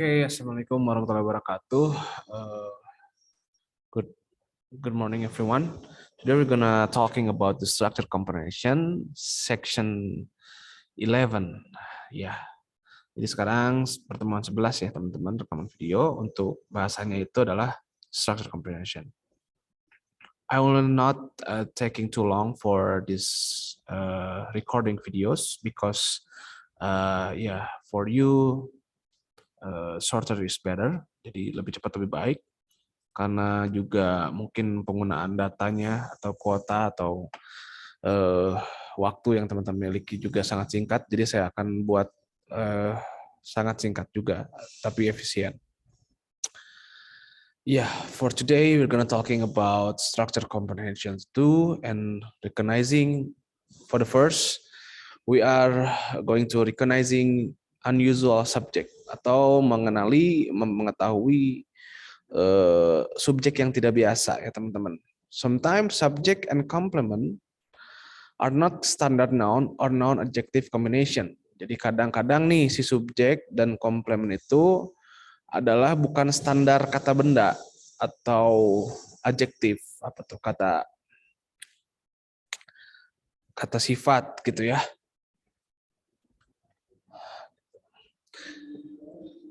Oke, Assalamualaikum warahmatullahi wabarakatuh. Uh, good good morning, everyone. Today we're gonna talking about the structure comprehension section 11. Ya, jadi sekarang pertemuan 11 ya teman-teman, rekaman video untuk bahasanya itu adalah structure comprehension. I will not taking too long for this recording videos because for you shorter is better, jadi lebih cepat lebih baik, karena juga mungkin penggunaan datanya atau kuota atau waktu yang teman-teman miliki juga sangat singkat, jadi saya akan buat sangat singkat juga, tapi efisien. For today we're gonna talking about structure comprehension 2 and recognizing. For the first, we are going to recognizing unusual subject atau mengetahui subjek yang tidak biasa ya teman-teman. Sometimes subject and complement are not standard noun or noun adjective combination. Jadi kadang-kadang nih si subjek dan komplement itu adalah bukan standar kata benda atau adjektif, apa tuh kata sifat gitu ya.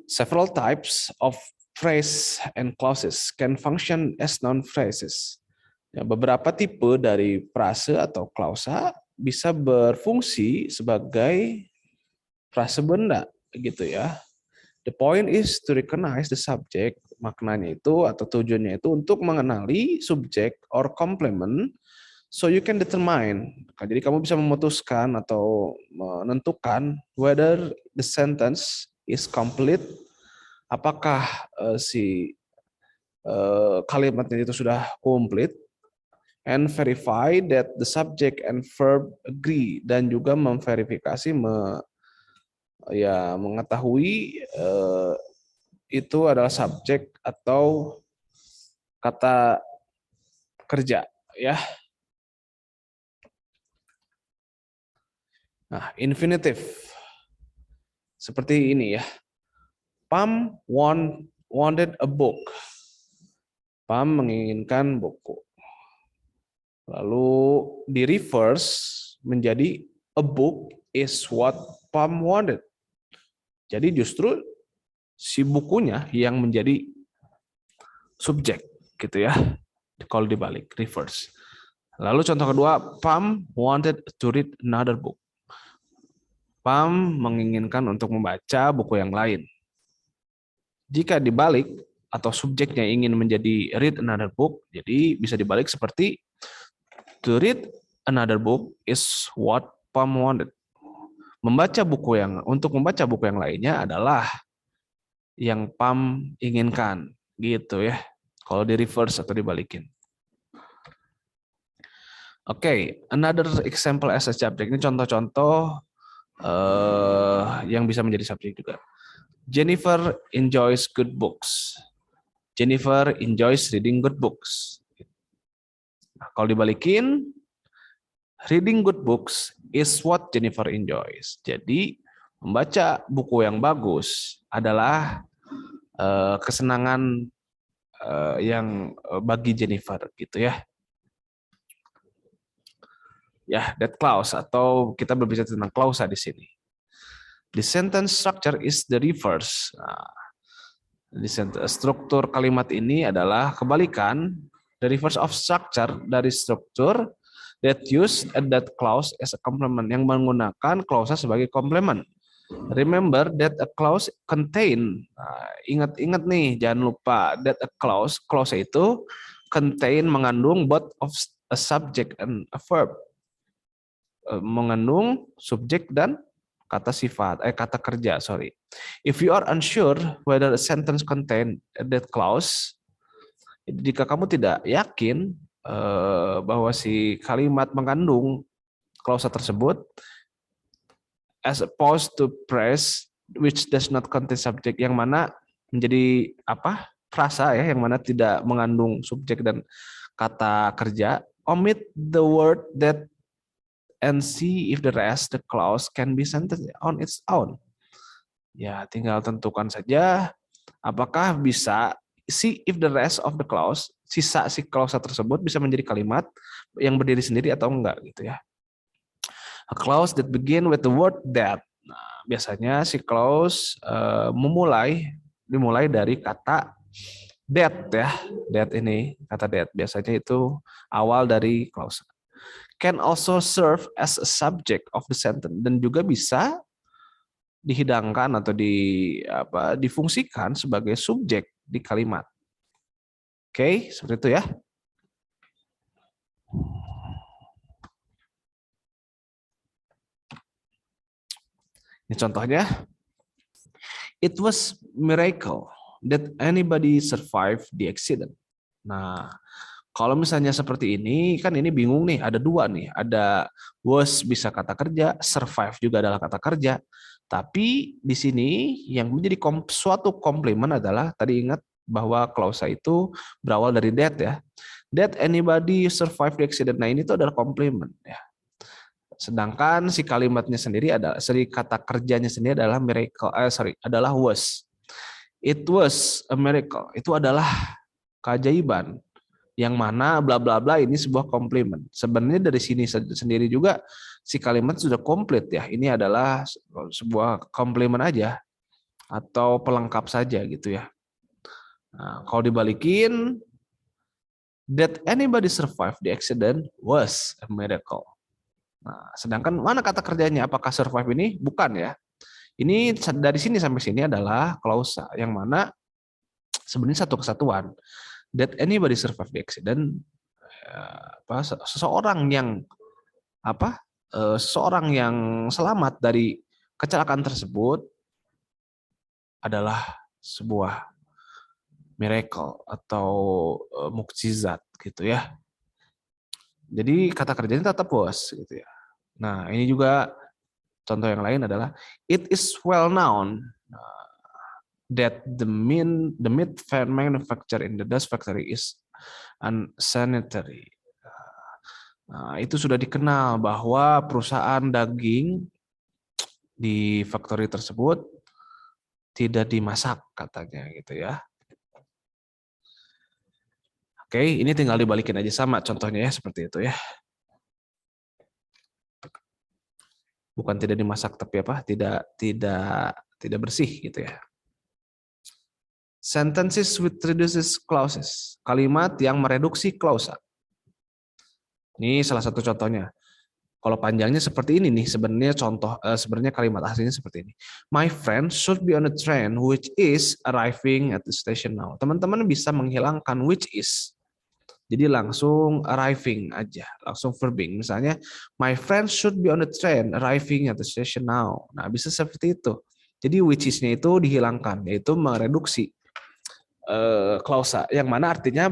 Several types of phrase and clauses can function as noun phrases. Ya, beberapa tipe dari frase atau klausa bisa berfungsi sebagai frase benda gitu ya. The point is to recognize the subject, maknanya itu atau tujuannya itu untuk mengenali subjek or complement so you can determine. Jadi kamu bisa memutuskan atau menentukan whether the sentence is complete, apakah si kalimatnya itu sudah komplit, and verify that the subject and verb agree, dan juga memverifikasi mengetahui itu adalah subjek atau kata kerja ya. Nah, infinitive seperti ini ya. Pam wanted a book. Pam menginginkan buku. Lalu di reverse menjadi a book is what Pam wanted. Jadi justru si bukunya yang menjadi subjek gitu ya. Kalau dibalik reverse. Lalu contoh kedua, Pam wanted to read another book. Pam menginginkan untuk membaca buku yang lain. Jika dibalik atau subjeknya ingin menjadi read another book, jadi bisa dibalik seperti to read another book is what Pam wanted. Untuk membaca buku yang lainnya adalah yang Pam inginkan, gitu ya. Kalau di reverse atau dibalikin. Oke, another example as a subject. Ini contoh-contoh yang bisa menjadi subjek juga. Jennifer enjoys good books. Jennifer enjoys reading good books. Nah, kalau dibalikin, reading good books is what Jennifer enjoys. Jadi, membaca buku yang bagus adalah kesenangan yang bagi Jennifer gitu ya. Ya, that clause, atau kita berbicara tentang klausa di sini. The sentence structure is the reverse. Nah, struktur kalimat ini adalah kebalikan, the reverse of structure dari struktur that use that clause as a complement, yang menggunakan klausa sebagai komplement. Remember that a clause contain, ingat-ingat nih, jangan lupa that a clause itu contain, mengandung both of a subject and a verb, mengandung subjek dan kata kerja. If you are unsure whether a sentence contain that clause, jika kamu tidak yakin bahwa si kalimat mengandung klausa tersebut, as opposed to phrase which does not contain subject, yang mana menjadi frasa ya, yang mana tidak mengandung subjek dan kata kerja, omit the word that and see if the rest the clause can be sentence on its own. Ya, tinggal tentukan saja Apakah bisa see if the rest of the clause, sisa si klausa tersebut bisa menjadi kalimat yang berdiri sendiri atau enggak gitu ya. A clause that begin with the word that. Nah, biasanya si clause dimulai dari kata that ya. That ini, kata that biasanya itu awal dari clause. Can also serve as a subject of the sentence, dan juga bisa dihidangkan atau difungsikan sebagai subjek di kalimat. Oke, seperti itu ya. Ini contohnya. It was miracle that anybody survived the accident. Nah, kalau misalnya seperti ini, kan ini bingung nih, ada dua nih. Ada was bisa kata kerja, survive juga adalah kata kerja. Tapi di sini yang menjadi suatu komplement adalah, tadi ingat bahwa klausa itu berawal dari that ya. That anybody survive the accident. Nah, ini tuh adalah komplement ya. Sedangkan si kalimatnya sendiri adalah, kata kerjanya sendiri adalah adalah was. It was a miracle. Itu adalah keajaiban. Yang mana bla bla bla ini sebuah komplement. Sebenarnya dari sini sendiri juga si kalimat sudah komplit ya. Ini adalah sebuah komplement aja atau pelengkap saja gitu ya. Nah, kalau dibalikin, that anybody survive the accident was a miracle. Nah, sedangkan mana kata kerjanya? Apakah survive ini? Bukan ya. Ini dari sini sampai sini adalah klausa yang mana sebenarnya satu kesatuan. That anybody survive the accident, seseorang yang selamat dari kecelakaan tersebut adalah sebuah miracle atau mukjizat gitu ya. Jadi kata kerjanya tetap was gitu ya. Nah, ini juga contoh yang lain adalah it is well known that the meat manufactured in the Dutch factory is unsanitary. Nah, itu sudah dikenal bahwa perusahaan daging di factory tersebut tidak dimasak katanya gitu ya. Oke, ini tinggal dibalikin aja sama contohnya ya, seperti itu ya. Bukan tidak dimasak tapi tidak bersih gitu ya. Sentences with reduces clauses. Kalimat yang mereduksi klausa. Ini salah satu contohnya. Kalau panjangnya seperti ini nih, sebenarnya kalimat aslinya seperti ini. My friend should be on a train which is arriving at the station now. Teman-teman bisa menghilangkan which is. Jadi langsung arriving aja, langsung verbing. Misalnya, my friend should be on a train arriving at the station now. Nah, bisa seperti itu. Jadi which is-nya itu dihilangkan, yaitu mereduksi klausa, yang mana artinya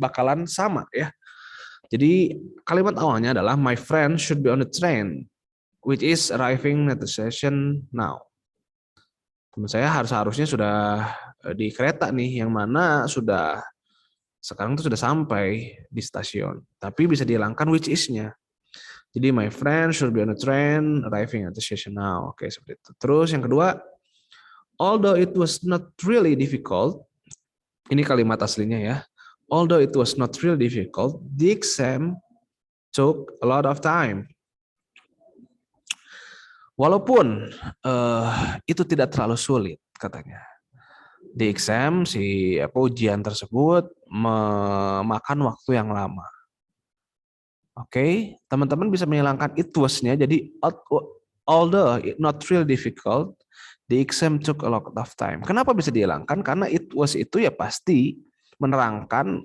bakalan sama ya. Jadi kalimat awalnya adalah my friend should be on the train which is arriving at the station now. Teman saya harusnya sudah di kereta nih, yang mana sekarang tuh sudah sampai di stasiun. Tapi bisa dihilangkan which is-nya. Jadi my friend should be on the train arriving at the station now. Oke, seperti itu. Terus yang kedua, although it was not really difficult. Ini kalimat aslinya ya. Although it was not really difficult, the exam took a lot of time. Walaupun itu tidak terlalu sulit katanya. The exam, ujian tersebut memakan waktu yang lama. Oke, teman-teman bisa menghilangkan it was-nya. Jadi although it not really difficult, the exam took a lot of time. Kenapa bisa dihilangkan? Karena it was itu ya pasti menerangkan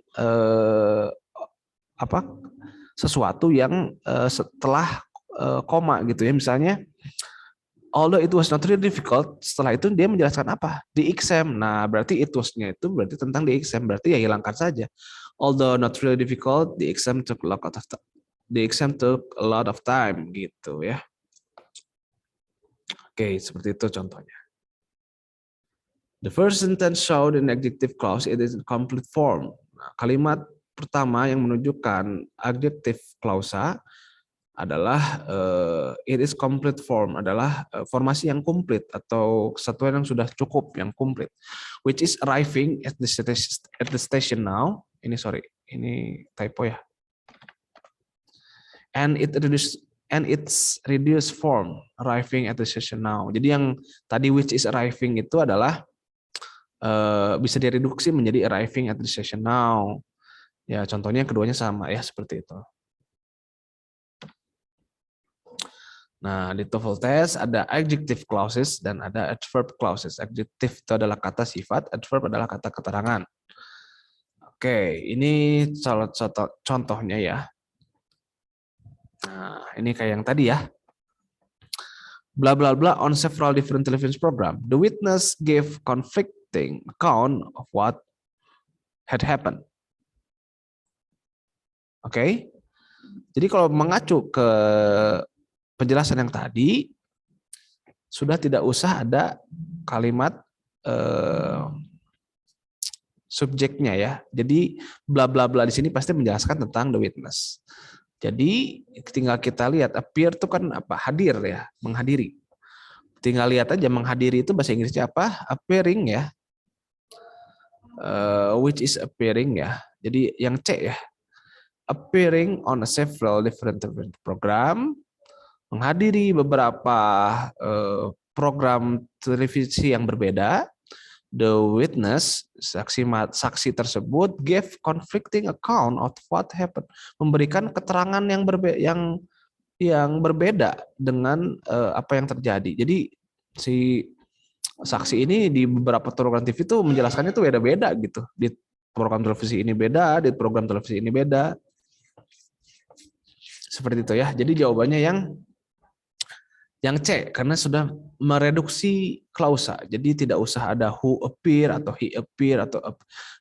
sesuatu yang setelah koma gitu ya. Misalnya, although it was not really difficult, setelah itu dia menjelaskan apa? The exam. Nah, berarti it was-nya itu berarti tentang the exam. Berarti ya hilangkan saja. Although not really difficult, the exam took a lot of time. The exam took a lot of time gitu ya. Oke, seperti itu contohnya. The first sentence showed an adjective clause, it is in complete form. Nah, kalimat pertama yang menunjukkan adjective klausa adalah it is complete form, adalah formasi yang komplit atau kesatuan yang sudah cukup, yang komplit, which is arriving at the station now. Ini sorry, ini typo ya. And its reduced form, arriving at the station now. Jadi yang tadi which is arriving itu adalah bisa direduksi menjadi arriving at the station now. Ya, contohnya keduanya sama ya, seperti itu. Nah, di TOEFL test ada adjective clauses dan ada adverb clauses. Adjective itu adalah kata sifat, adverb adalah kata keterangan. Oke, ini contohnya ya. Nah, ini kayak yang tadi ya. Blah blah blah on several different television program. The witness gave conflicting account of what had happened. Oke. Jadi kalau mengacu ke penjelasan yang tadi, sudah tidak usah ada kalimat subjeknya ya. Jadi bla bla bla di sini pasti menjelaskan tentang the witness. Jadi tinggal kita lihat appear itu kan apa? Hadir ya, menghadiri. Tinggal lihat aja menghadiri itu bahasa Inggrisnya apa? Appearing ya. Which is appearing ya. Jadi yang C ya. Appearing on a several different program, menghadiri beberapa program televisi yang berbeda. The witness, saksi tersebut, gave conflicting account of what happened, memberikan keterangan yang berbeda dengan apa yang terjadi. Jadi si saksi ini di beberapa program TV itu menjelaskannya itu beda-beda gitu. Di program televisi ini beda, di program televisi ini beda. Seperti itu ya. Jadi jawabannya yang C, karena sudah mereduksi klausa. Jadi tidak usah ada who appear atau he appear atau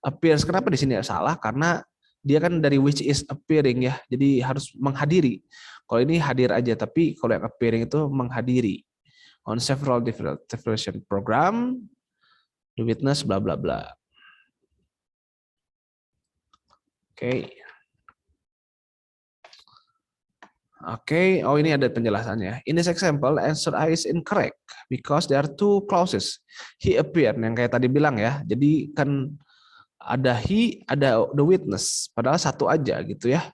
appears. Kenapa di sini salah? Karena dia kan dari which is appearing ya. Jadi harus menghadiri. Kalau ini hadir aja, tapi kalau yang appearing itu menghadiri. On several different television program, the witness bla bla bla. Oke. Oke, oh ini ada penjelasannya. In this example, answer I is incorrect because there are two clauses. He appeared, yang kayak tadi bilang ya. Jadi kan ada he, ada the witness. Padahal satu aja gitu ya,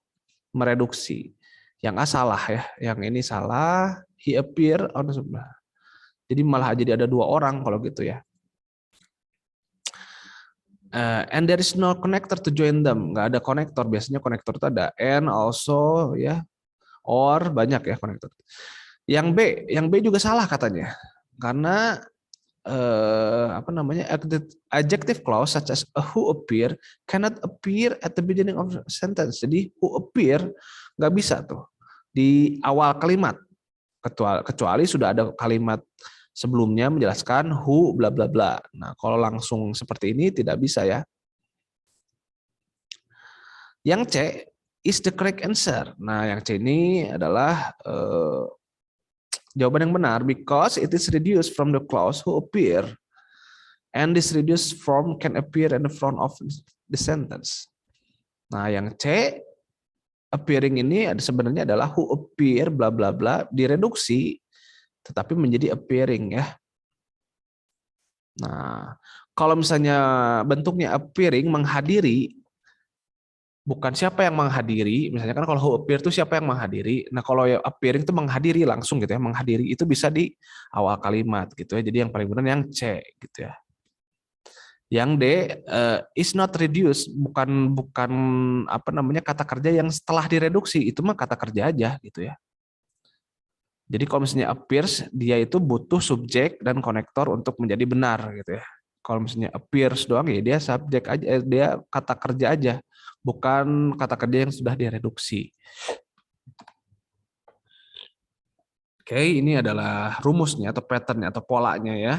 mereduksi. Yang A salah ya, yang ini salah. He appear on sebelah. Jadi malah jadi ada dua orang kalau gitu ya. And there is no connector to join them. Nggak ada konektor. Biasanya konektor itu ada and, also ya. Or banyak ya konektor. Yang B juga salah katanya. Karena apa namanya? Adjective clause such as a who appear cannot appear at the beginning of sentence. Jadi who appear nggak bisa tuh di awal kalimat. Kecuali sudah ada kalimat sebelumnya menjelaskan who bla bla bla. Nah, kalau langsung seperti ini tidak bisa ya. Yang C is the correct answer. Nah, yang C ini adalah jawaban yang benar because it is reduced from the clause who appear, and this reduced form can appear in the front of the sentence. Nah, yang C appearing ini sebenarnya adalah who appear bla bla bla direduksi tetapi menjadi appearing ya. Nah, kalau misalnya bentuknya appearing menghadiri, bukan siapa yang menghadiri, misalnya kan kalau who appear itu siapa yang menghadiri. Nah, kalau yang appearing itu menghadiri langsung gitu ya, menghadiri itu bisa di awal kalimat gitu ya. Jadi yang paling benar yang C gitu ya. Yang D is not reduced, bukan apa namanya kata kerja yang setelah direduksi, itu mah kata kerja aja gitu ya. Jadi kalau misalnya appears, dia itu butuh subjek dan konektor untuk menjadi benar gitu ya. Kalau misalnya appears doang ya dia subjek aja, dia kata kerja aja, bukan kata kerja yang sudah direduksi. Oke, ini adalah rumusnya atau patternnya atau polanya ya.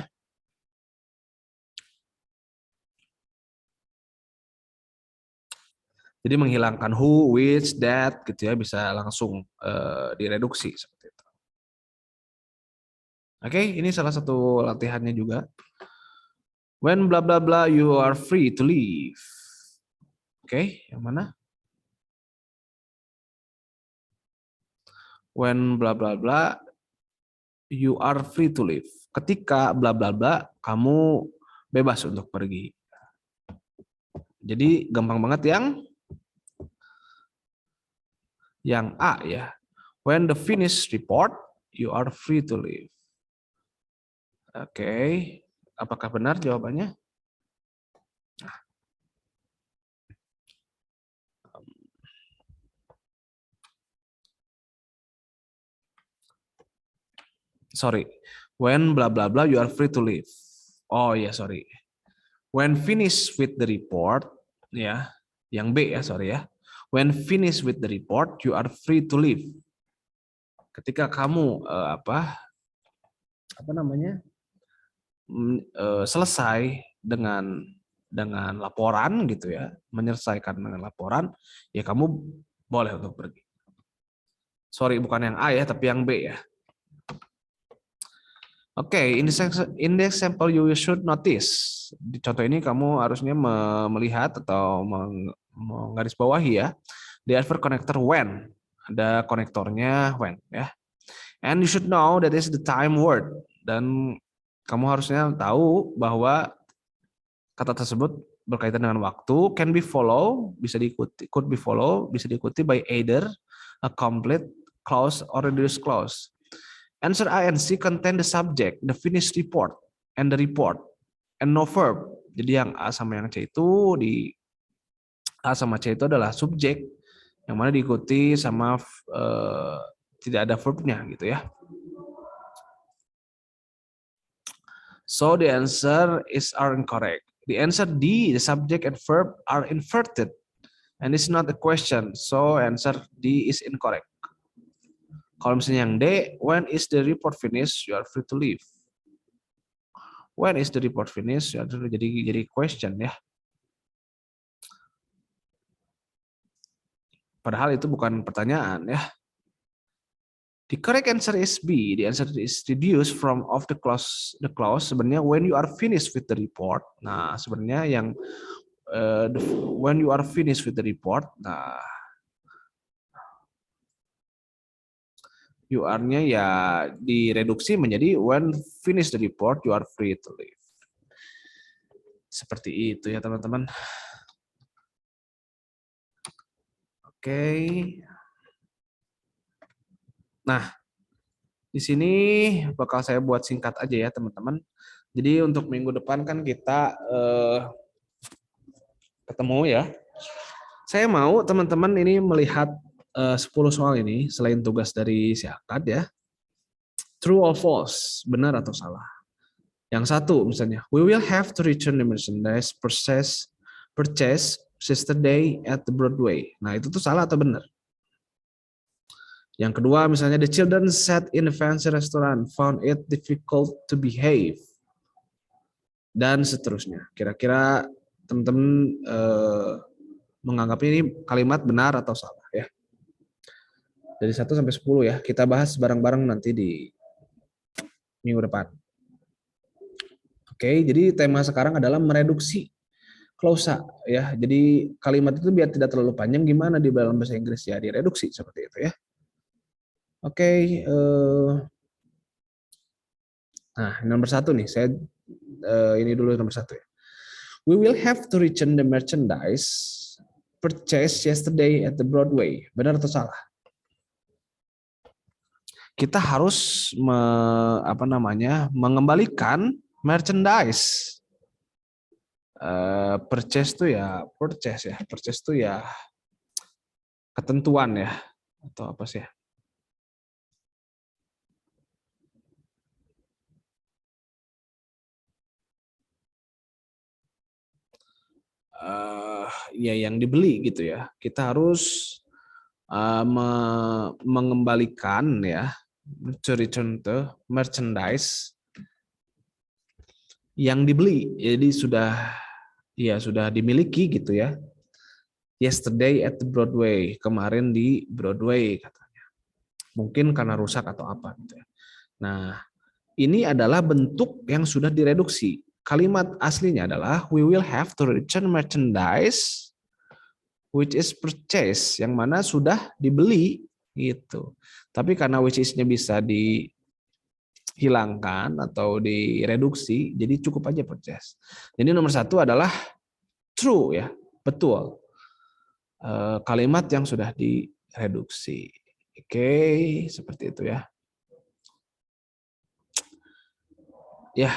Jadi menghilangkan who, which, that gitu ya bisa langsung direduksi seperti itu. Oke, ini salah satu latihannya juga. When bla bla bla you are free to leave. Oke, yang mana? when bla bla bla you are free to leave. Ketika bla bla bla kamu bebas untuk pergi. Jadi gampang banget yang A ya. When the finish report, you are free to leave. Oke, apakah benar jawabannya? Sorry, when bla bla bla you are free to leave. Oh ya, sorry. When finish with the report, ya, yang B ya, sorry ya. When finish with the report, you are free to leave. Ketika kamu selesai dengan laporan gitu ya, menyelesaikan dengan laporan, ya kamu boleh untuk pergi. Sorry, bukan yang A ya, tapi yang B ya. Oke, in the example you should notice. Di contoh ini kamu harusnya melihat atau menggarisbawahi ya. The adverb connector when. Ada konektornya when ya. And you should know that is the time word. Dan kamu harusnya tahu bahwa kata tersebut berkaitan dengan waktu, can be follow, bisa diikuti, could be follow, bisa diikuti by either a complete clause or reduced clause. Answer A and C contain the subject, the finished report, and the report, and no verb. Jadi yang A sama yang C itu A sama C itu adalah subjek, yang mana diikuti sama tidak ada verbnya gitu ya. So the answer are incorrect. The answer D, the subject and verb are inverted, and it's not a question. So answer D is incorrect. Kalau misalnya yang D, when is the report finished, you are free to leave. When is the report finished, jadi question ya. Padahal itu bukan pertanyaan ya. The correct answer is B. The answer is reduced from of the clause. The clause sebenarnya when you are finished with the report. Nah sebenarnya yang when you are finished with the report. Nah you are-nya ya direduksi menjadi when finish the report you are free to leave. Seperti itu ya teman-teman. Oke. Nah, di sini bakal saya buat singkat aja ya teman-teman. Jadi untuk minggu depan kan kita ketemu ya. Saya mau teman-teman ini melihat 10 soal ini selain tugas dari si Akad ya. True or false, benar atau salah. Yang satu misalnya, we will have to return the merchandise purchase yesterday at the Broadway. Nah itu tuh salah atau benar? Yang kedua misalnya, the children sat in the fancy restaurant found it difficult to behave. Dan seterusnya. Kira-kira teman-teman menganggap ini kalimat benar atau salah ya. Dari 1 sampai 10 ya. Kita bahas bareng-bareng nanti di minggu depan. Oke, jadi tema sekarang adalah mereduksi klausa ya. Jadi kalimat itu biar tidak terlalu panjang gimana di dalam bahasa Inggris ya, direduksi seperti itu ya. Oke, nah nomor 1 nih, saya ini dulu nomor 1 ya. We will have to return the merchandise purchased yesterday at the Broadway. Benar atau salah? Kita harus mengembalikan merchandise. Purchase itu ya ketentuan ya atau apa sih ya? Ya yang dibeli gitu ya. Kita harus mengembalikan ya, to return the merchandise yang dibeli. Jadi sudah dimiliki gitu ya. Yesterday at the Broadway, kemarin di Broadway katanya. Mungkin karena rusak atau apa gitu ya. Nah, ini adalah bentuk yang sudah direduksi. Kalimat aslinya adalah we will have to return merchandise which is purchase, yang mana sudah dibeli gitu. Tapi karena which is-nya bisa dihilangkan atau direduksi, jadi cukup aja purchase. Jadi nomor 1 adalah true ya, betul. Kalimat yang sudah direduksi. Oke, seperti itu ya. Ya,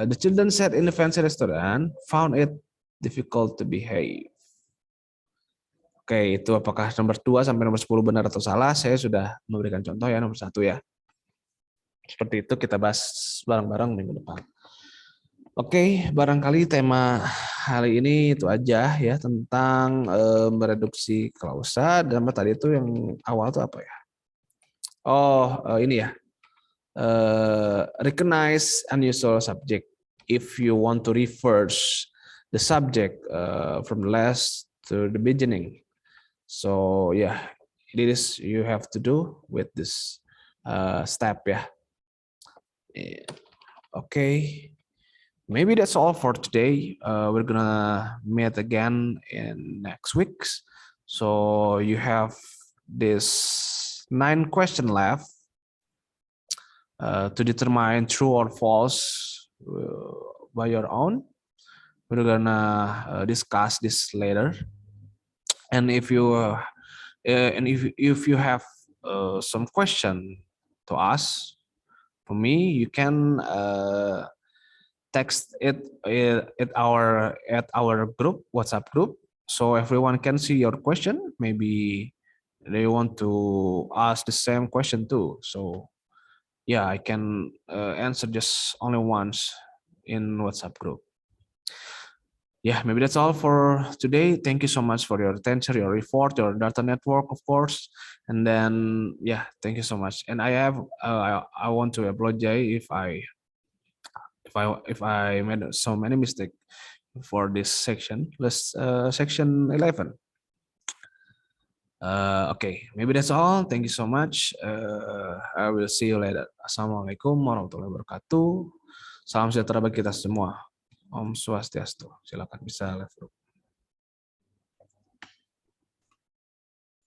the children sat in the fancy restaurant found it difficult to behave. Oke, itu apakah nomor 2 sampai nomor 10 benar atau salah? Saya sudah memberikan contoh ya, nomor 1 ya. Seperti itu kita bahas bareng-bareng minggu depan. Oke, barangkali tema hari ini itu aja ya tentang mereduksi klausa. Dan tadi itu yang awal itu apa ya? Oh, ini ya. Recognize unusual subject. If you want to reverse the subject from the last to the beginning. So yeah, it is you have to do with this step ya. Okay, maybe that's all for today. We're gonna meet again in next weeks. So you have this 9 question left to determine true or false by your own. We're gonna discuss this later. And if you if you have some question to ask for me, you can text it at our group, WhatsApp group, so everyone can see your question. Maybe they want to ask the same question too. So yeah, I can answer just only once in WhatsApp group. Yeah, maybe that's all for today. Thank you so much for your attention, your effort, your data network, of course. And then, yeah, thank you so much. And I want to apologize if I made so many mistakes for this section. Let's section 11. Okay, maybe that's all. Thank you so much. I will see you later. Assalamualaikum warahmatullahi wabarakatuh. Salam sejahtera bagi kita semua. Om Swastiastu. Silakan bisa live group.